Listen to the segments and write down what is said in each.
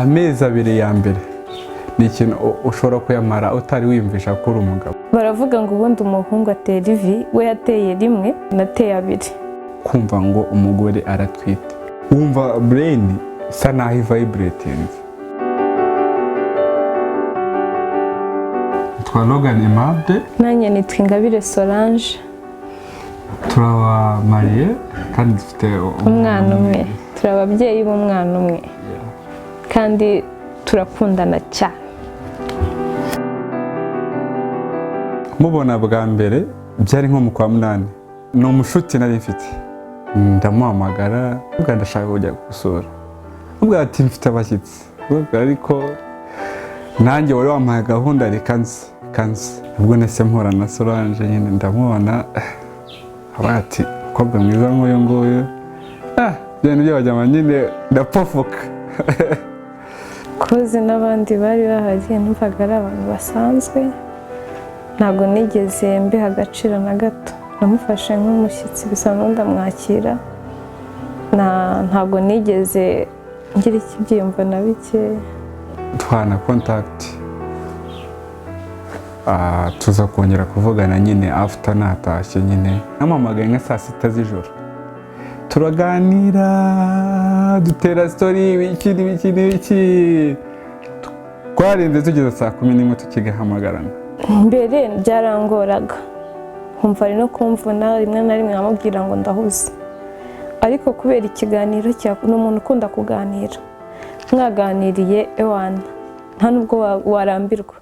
amezi abiri ya mbere ni ikintu ushobora kuyamara utari wiyumvisha ko uri umugabo. Baravuga ngo ubundi umuhungu atera ivi, we yateye rimwe nateye abiri. Kumva ngo umugore aratwite, wumva brain isa naho ivibratinze. Twa Logan Aimable, nanjye nitwa Ingabire Solange, turaba mariye kandi dufite umwana umwe, turi ababyeyi b'umwana umwe kandi turakundana cyane. Mubona bwa mbere byari nko mu kwa munani, ni umushuti nari mfite, ndamuhamagara ubwo ndashaka kujya gusura, ubwo ati mfite abashyitsi, ubwo ariko nanjye wari wampaye gahunda kanzi ubwo nese mpora na Solange nyine ndamubona abati kobwa mwiza nk'uyu nguyu, ibintu by'abajyama nyine ndapofuka. Koze n'abandi bari bahagiye numvaga ari abantu basanzwe, ntabwo nigeze mbiha agaciro na gato, namufashe nk'umushyitsi bisa ndamwakira, ntabwo nigeze ngira ikibyiyumvo na bike. Twana contact, tuza kongera kuvugana nyine after natashye nyine, namuhamagaye nka saa 6 z'ijoro, turaganira dutera story ibiki twarinze tugeze saa 11 tukigahamagarana. Mbere byarangoraga nkumva ari no kumvuna, rimwe na rimwe nkamubwira ngo ndahuze, ariko kubera ikiganiro n'umuntu ukunda kuganira, mwaganiriye ewana nta nubwo warambirwa.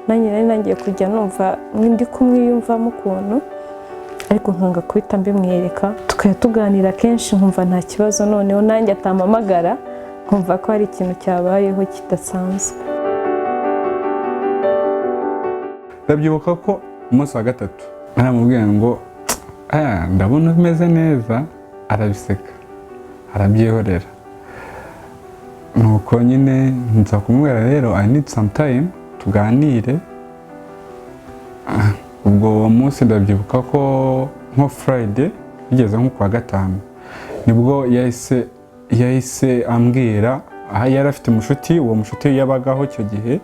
Nanjye nari nangiye kujya numva ndi kumwiyumvamo ukuntu, ariko nkanga kubita mbimwereka, tukajya tuganira kenshi nkumva nta kibazo, noneho nanjye atampamagara nkumva ko hari ikintu cyabayeho kidasanzwe. Ndabyibuka ko umunsi wa gatatu naramubwiye ngo ndabona umeze neza, arabiseka arabyihorera, nuko nyine nza kumubwira rero I need some time tuganire. Ubwo uwo munsi ndabyibuka ko nko Friday bigeze nko kwa gatanu nibwo yahise ambwira yari afite umushuti, uwo mushuti yabagaho icyo gihe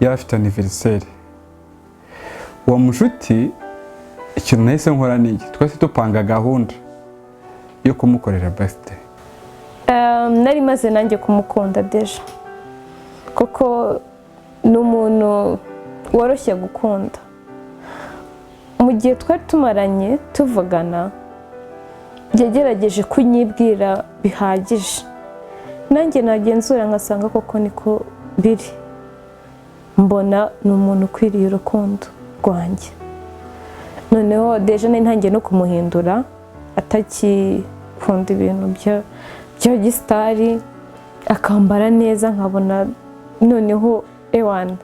yari afite anniversaire. Uwo mushuti ikintu nahise nkora ni iki, twese tupanga gahunda yo kumukorera birthday. Nari maze nanjye kumukunda deja, kuko ni umuntu woroshye gukunda. Mu gihe twari tumaranye tuvugana, yagerageje kunyibwira bihagije, nanjye nagenzura ngasanga koko niko biri, mbona ni umuntu ukwiriye urukundo rwanjye. Noneho deja ntangiye no kumuhindura, atakikunda ibintu bya gisitari, akambara neza nkabona noneho ewana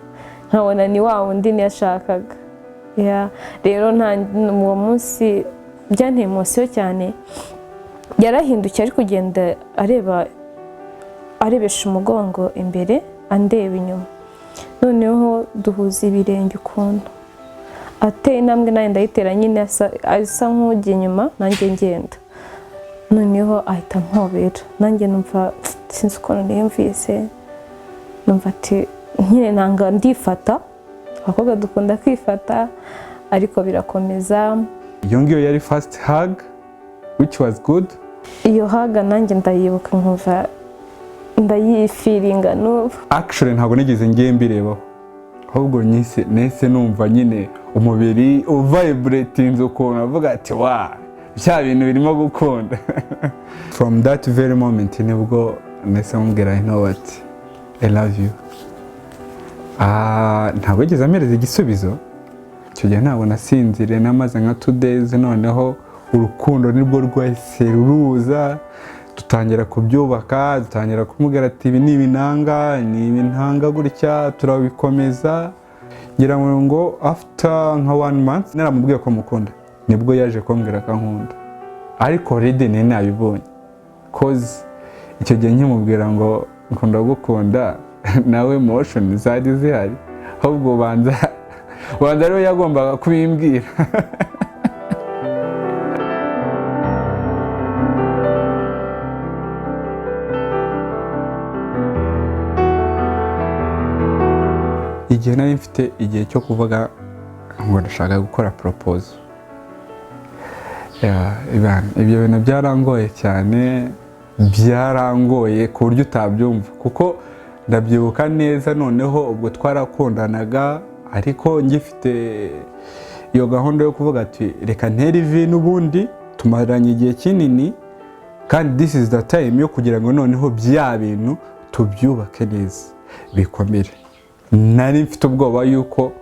nkabona ni wa wundi niyashakaga. Rero uwo munsi byanteye emosiyo cyane, yarahindukiye ari kugenda arebesha umugongo imbere andeba inyuma, noneho duhuza ibirenge ukuntu ateye intambwe nanjye ndayitera, nyine asa nk'ujya inyuma nanjye ngenda, noneho ahita mpobera, nanjye numva sinzi ukuntu niyumvise, numva ati nyine nanga ndifata, abakobwa dukunda kwifata, ariko birakomeza. Iyo ngiyo yari first hug which was good. Iyo hug nanjye ndayibuka nkumva ndayifiringa n'ubu. Actually ntabwo nigeze ngiye mbirebaho, ahubwo nese numva nyine umubiri uvibratinze ukuntu, avuga ati bya bintu birimo gukunda. From that very moment nibwo nese mubwira I know what I love you. Ntabwo yigeze amereza igisubizo, icyo gihe ntabwo nasinzire, namaze nka 2 days, noneho urukundo nibwo rwahise ruruza, dutangira kubyubaka, dutangira kumubwira ati ibi ni ibintanga gutya, turabikomeza. Ngira ngo after nka 1 month naramubwiye ko mukunda, nibwo yaje kumbwira ko nkunda, ariko already nari nabibonye, cause icyo gihe nkimubwira ngo nkunda gukunda nawe motion zari zihari, ahubwo banza ariwe yagombaga kubimbwira. igihe nari mfite igihe cyo kuvuga ngo ndashaka gukora proposal. Ibyo bintu byarangoye cyane, byarangoye ku buryo utabyumva, kuko ndabyibuka neza. Noneho ubwo twarakundanaga, ariko ngifite iyo gahunda yo kuvuga ati reka ntere ivi, n'ubundi tumaranye igihe kinini, kandi this is the time yo kugira ngo noneho bya bintu tubyubake neza bikomere. Nari mfite ubwoba yuko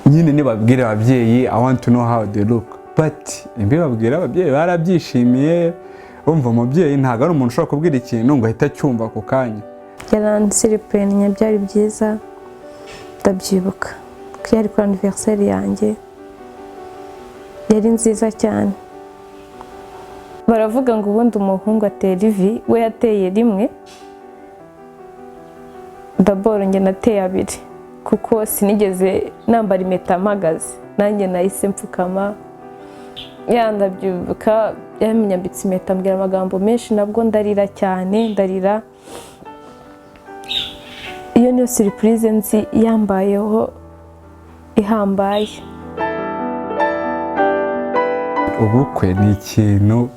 nyine nibabwira ababyeyi I want to know how they look, but mbibabwira ababyeyi barabyishimiye. Umva umubyeyi ntabwo ari umuntu ushobora kubwira ikintu ngo ahita acyumva ako kanya. Yaransiripurenya, byari byiza, ndabyibuka ko yari kuri anniversaire yanjye, yari nziza cyane. Baravuga ngo ubundi umuhungu atera ivi, we yateye rimwe, d'abord njye nateye abiri, kuko sinigeze nambara impeta mpagaze, nanjye nahise mfukama. Ndabyibuka yamenyambitse impeta, ambwira amagambo menshi, nabwo ndarira cyane, ndarira. Iyo niyo surprise nzi yambayeho ihambaye. Ubukwe ni ikintu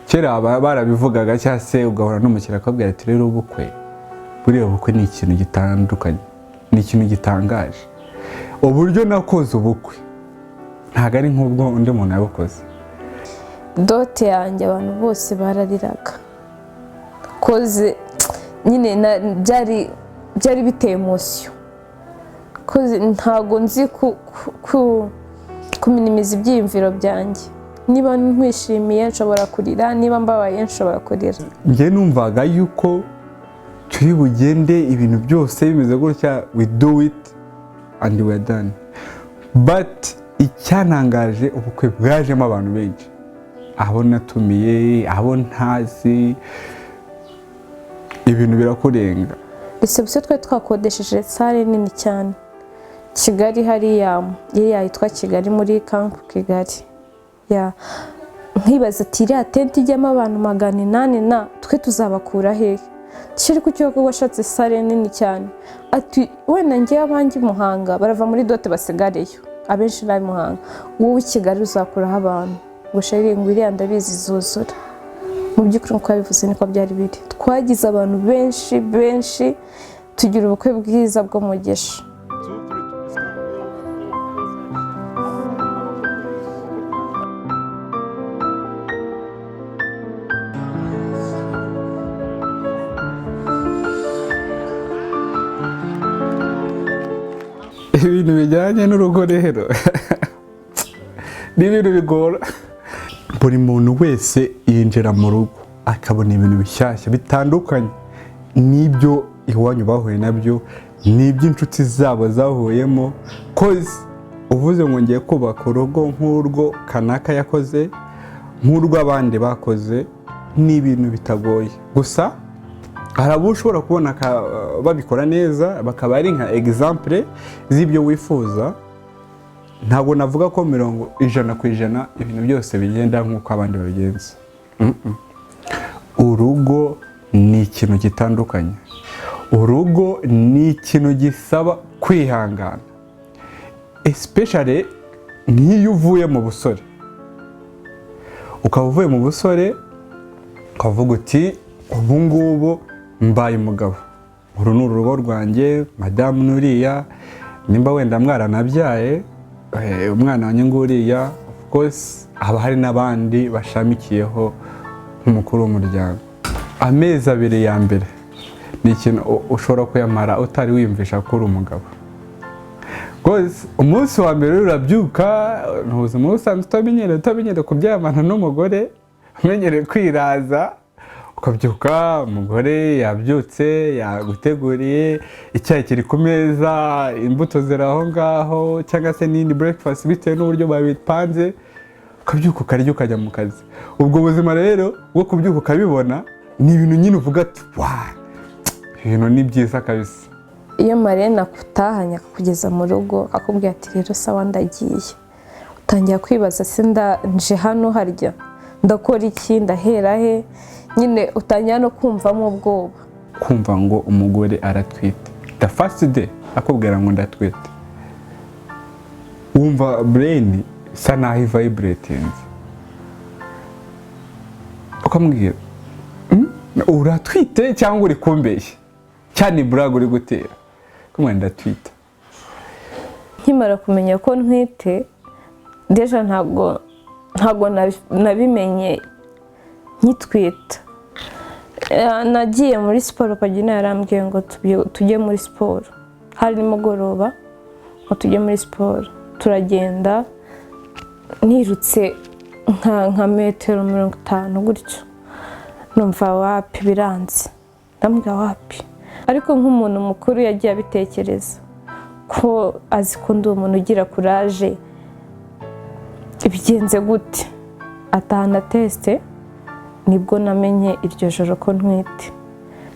kera barabivugaga, cyangwa se ugahora n'umukiriya akabwira ati rero ubukwe, buriya ubukwe ni ikintu gitandukanye, ni ikintu gitangaje. Uburyo nakoze ubukwe ntabwo ari nk'ubwo undi muntu yabukoze. Dote yanjye abantu bose barariraga, koze nyine byari biteye emotion, koze ntabwo nzi kuminimiza ibyiyumviro byanjye. Niba nkwishimiye nshobora kurira, niba mbabaye nshobora kurira. Njye numvaga yuko turi bugende ibintu byose bimeze gutya, we do it and we are done. But icyantangaje, ubukwe bwajemo abantu benshi, abo natumiye, abo ntazi, ibintu birakurenga. Reception twari twakodesheje sale nini cyane Kigali, hariya yitwa Kigali, muri Camp Kigali. Nkibaza ati iriya tente ijyamo abantu 800 na twe tuzabakura hehe? Tishiri ku cyo washatse sale nini cyane, ati wenda ngiye abanjye Muhanga barava muri dote basigareyo, abenshi nabi Muhanga, wowe Kigali uzakuraho abantu. Gushari ngo iriya ndabizi zuzura. Mu by'ukuri uko yabivuze niko byari biri. Twagize abantu benshi, tugira ubukwe bwiza bwo mugisha. Ibintu bijyanye n'urugo rero ni ibintu bigora. Buri muntu wese yinjira mu rugo akabona ibintu bishyashya bitandukanye n'ibyo iwanyu bahuye nabyo, n'iby'inshuti zabo zahuyemo. Koze uvuze ngo ngiye kubaka urugo nk'urwo kanaka yakoze, nk'urwo abandi bakoze, ni ibintu bitagoye. Gusa hari abo ushobora kubona babikora neza, bakaba ari nka example z'ibyo wifuza. Ntabwo navuga ko 100% ibintu byose bigenda nk'uko abandi babigenza. Urugo ni ikintu gitandukanye. Urugo ni ikintu gisaba kwihangana, especially nk'iyo uvuye mu busore. Ukaba uvuye mu busore ukavuga uti ubu ngubu mbaye umugabo, uru ni urugo rwanjye, madamu nuriya, nimba wenda mwaranabyaye umwana wanjye nguriya, of course haba hari n'abandi bashamikiyeho nk'umukuru w'umuryango. Amezi 2 ya mbere ni ikintu ushobora kuyamara utari wiyumvisha ko uri umugabo. Guys, umunsi wa mbere urabyuka, ntuzi umunsi usanzwe utamenyere kuryamana n'umugore, umenyere kwiraza, ukabyuka umugore yabyutse, yaguteguriye icyayi kiri ku meza, imbuto ziri aho ngaho, cyangwa se n'indi breakfast bitewe n'uburyo babipanze, ukabyuka ukarya ukajya mu kazi. Ubwo buzima rero bwo kubyuka ukabibona ni ibintu nyine uvuga ati ibintu ni byiza kabisa. Iyo Marene akutahanya kugeza mu rugo akakubwira ati rero sawa ndagiye, utangira kwibaza se nje hano harya ndakora iki, ndahera he, nyine utangira no kumvamo ubwoba. kumva ngo umugore aratwite, the first day akubwira ngo ndatwite, wumva brain isa naho ivibratinze, ukamubwira uratwite cyangwa uri kumbeshya cyane, brag uri gutera kumwe ndatwite. nkimara kumenya ko ntwite deja ntabwo nabimenye nkitwita. Nagiye muri siporo, Pagina yarambwiye ngo tujye muri siporo, hari nimugoroba ngo tujye muri siporo, turagenda nirutse nka metero 50 gutyo, numva wapi biranze, ndambwira wapi. Ariko nk'umuntu mukuru yagiye abitekereza ko azi ko ndi umuntu ugira courage, ibigenze gute, atahana teste, nibwo namenye iryo joro ko ntwite.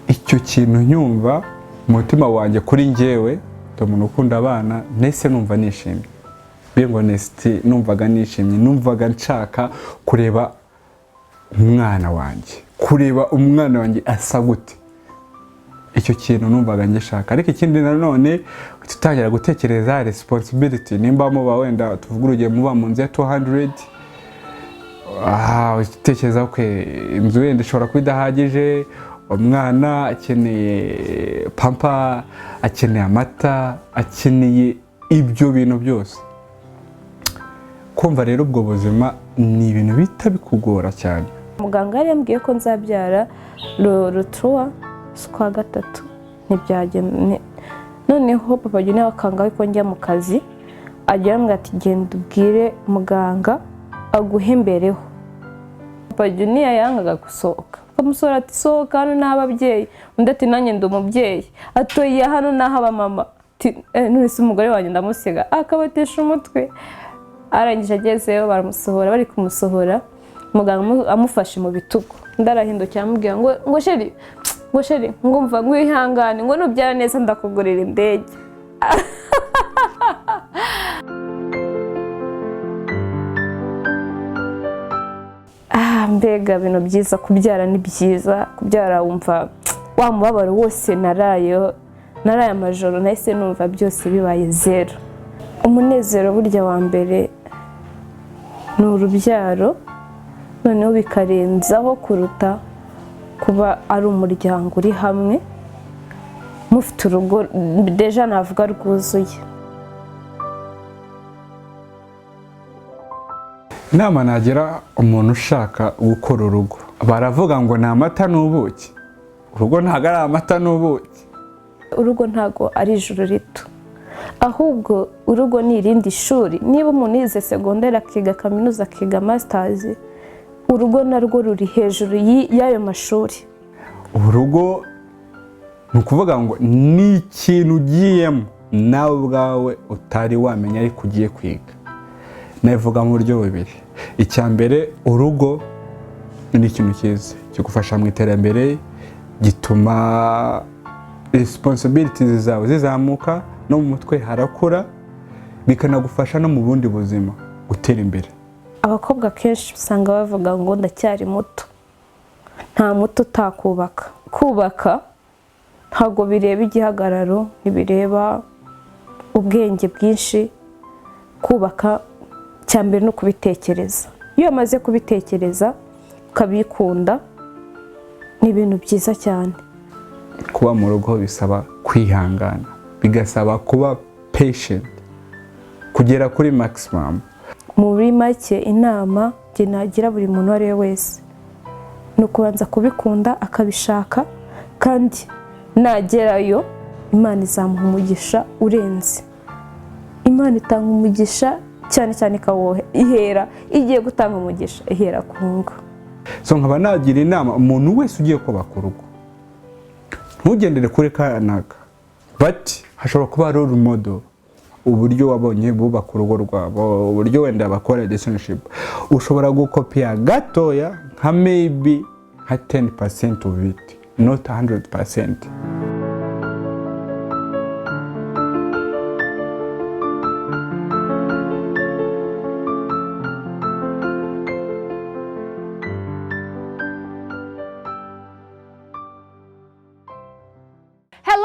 Icyo kintu nyumva umutima wanjye kuri njyewe, umuntu ukunda abana, nese numva nishimye, being honest, numvaga nishimye, numvaga nshaka kureba umwana wanjye asa gute. Icyo kintu numvaga ngishaka. Ariko ikindi nanone tutangira gutekereza responsibility, nimba muba wenda tuvuga urugero muba mu nzu ya 200, utekereza ko inzu wenda ishobora kuba idahagije, umwana akeneye pampa, akeneye amata, akeneye ibyo bintu byose. Kumva rero ubwo buzima ni ibintu bita bikugora cyane. Muganga yari yambwiye ko nzabyara rutuwa kwa gatatu, ntibyagenda. Noneho papa Junior akanga ko njya mu kazi, agira ngo ati genda ubwire muganga aguhembereho. Papa Junior yangaga gusohoka, amusora ati sohoka hano n'ababyeyi, undi ati nanjye ndi umubyeyi, atoye hano n'aho abamama, none se umugore wanjye ndamusiga, akabatesha umutwe. Arangije agezeyo baramusohora, bari kumusohora muganga amufashe mu bitugu, ndarahindukira amubwira ngo sheri ngumva ngwihangane, ngo nubyara neza ndakugurira indege. Mbega bintu byiza, kubyara ni byiza, kubyara wumva wa mubabaro wose naraye amajoro, nahise numva byose bibaye zero. Umunezero burya wa mbere ni urubyaro, noneho bikarenzaho kuruta kuba ari umuryango uri hamwe mufite urugo deja navuga rwuzuye. Inama nagira umuntu ushaka gukora urugo, baravuga ngo ni amata n'ubuki. Urugo ntabwo ari amata n'ubuki. Urugo ntabwo ari ijuru rito, ahubwo urugo ni irindi shuri. Niba umuntu yize segonderi akiga kaminuza akiga masters, urugo narwo ruri hejuru y'ayo mashuri. Urugo ni ukuvuga ngo ni ikintu ugiyemo nawe ubwawe utari wamenya ariko ugiye kwiga. Navuga mu buryo bubiri. Icya mbere, urugo ni ikintu cyiza kigufasha mu iterambere, gituma responsibilities zawe zizamuka, no mu mutwe harakura, bikanagufasha no mu bundi buzima gutera imbere. Abakobwa kenshi usanga bavuga ngo ndacyari muto, nta muto utakubaka. Kubaka ntabwo bireba igihagararo, ntibireba ubwenge bwinshi. Kubaka cyambere no kubitekereza. Iyo amaze kubitekereza ukabikunda, ni ibintu byiza cyane. Kuba mu rugo bisaba kwihangana, bigasaba kuba patient, kugera kuri maximum. Muri make inama nagira buri muntu ari we wese ni ukubanza kubikunda akabishaka, kandi nagerayo Imana izamuha umugisha urenze. Imana itanga umugisha cyane cyane ikawohe ihera igiye gutanga umugisha ihera ku ngo. So nkaba nagira inama umuntu wese ugiye kubaka urugo, ntugendere kuri kanaka, but hashobora kuba role model, uburyo wabonye bubaka urugo rwabo, uburyo wenda bakora relationship, ushobora gukopia gatoya nka maybe 10% of it, not 100%.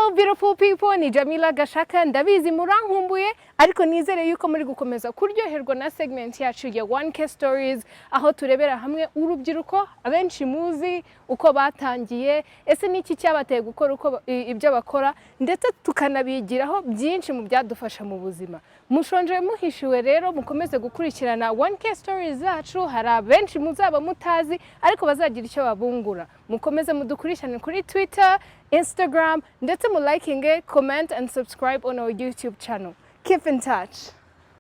Hello beautiful people, ni Jamila Gashaka, ndabizi murankumbuye ariko nizere yuko muri gukomeza kuryoherwa na segment yacu ya 1K Stories aho turebera hamwe urubyiruko abenshi muzi uko batangiye, ese niki cyabateye gukora uko ibyo bakora, ndetse tukanabigiraho byinshi mu byadufasha mu buzima. Mushonje muhishiwe rero mukomeze gukurikirana 1K Stories zacu, hari abenshi muzaba mutazi ariko bazagira icyo babungura. Mukomeze mudukurikirane kuri Twitter, Instagram, ndetse mu liking, comment and subscribe on our YouTube channel. Keep in touch.